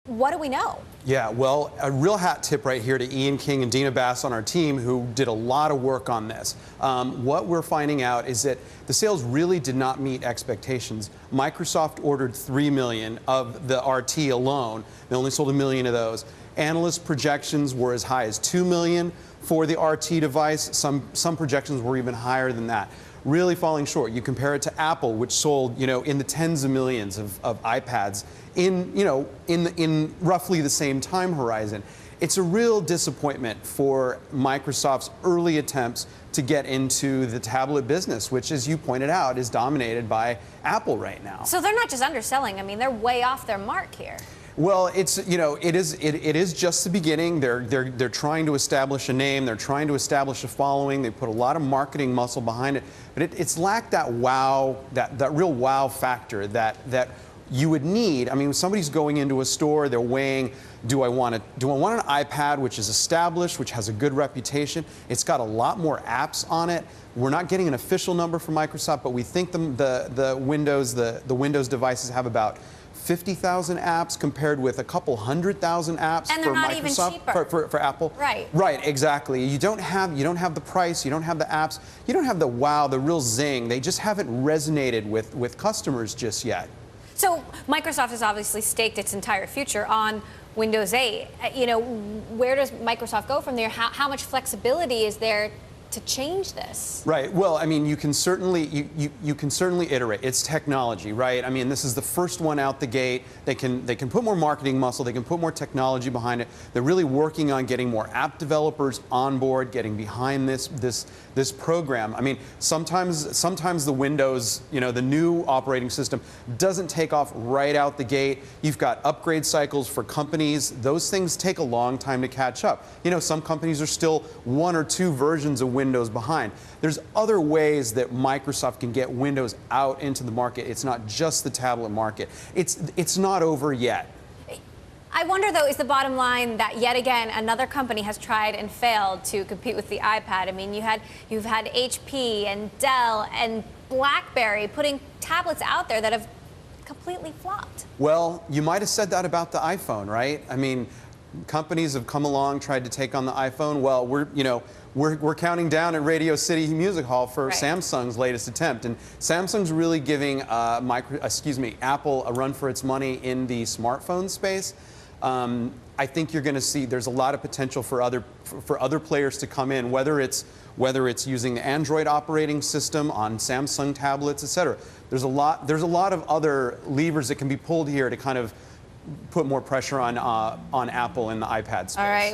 What do we know? Yeah, well, a real hat tip right here to Ian King and Dina Bass on our team, who did a lot of work on this. What we're finding out is that the sales really did not meet expectations. Microsoft ordered 3 million of the RT alone. They only sold 1 million of those. Analyst projections were as high as 2 million for the RT device. Some projections were even higher than that. Really falling short. You compare it to Apple, which sold, in the tens of millions of iPads in roughly the same time horizon. It's a real disappointment for Microsoft's early attempts to get into the tablet business, which, as you pointed out, is dominated by Apple right now. So they're not just underselling. I mean, they're way off their mark here. It is just the beginning. They're trying to establish a name. They're trying to establish a following. They put a lot of marketing muscle behind it, but it's lacked that wow, that real wow factor that you would need. I mean, when somebody's going into a store, they're weighing, do I want an iPad which is established, which has a good reputation? It's got a lot more apps on it. We're not getting an official number from Microsoft, but we think the Windows devices have about 50,000 apps compared with a couple 100,000 apps and they're for not Microsoft, even cheaper. for Apple. Right. Right, exactly. You don't have the price, you don't have the apps, you don't have the wow, the real zing. They just haven't resonated with customers just yet. So Microsoft has obviously staked its entire future on Windows 8. Where does Microsoft go from there? How much flexibility is there to change this? Right. Well, I mean, you can certainly iterate. It's technology, right? I mean, this is the first one out the gate. They can put more marketing muscle. They can put more technology behind it. They're really working on getting more app developers on board, getting behind this program. I mean, sometimes the Windows, the new operating system doesn't take off right out the gate. You've got upgrade cycles for companies. Those things take a long time to catch up. Some companies are still 1 or 2 versions of Windows behind. There's other ways that Microsoft can get Windows out into the market. It's not just the tablet market. It's not over yet. I wonder, though, is the bottom line that yet again another company has tried and failed to compete with the iPad? I mean, you've had HP and Dell and BlackBerry putting tablets out there that have completely flopped. Well, you might have said that about the iPhone, right? I mean, companies have come along, tried to take on the iPhone. Well, we're counting down at Radio City Music Hall for Samsung's latest attempt, and Samsung's really giving Apple a run for its money in the smartphone space. I think you're going to see there's a lot of potential for other players to come in, whether it's using the Android operating system on Samsung tablets, etc. There's a lot of other levers that can be pulled here to kind of put more pressure on Apple in the iPad space. All right.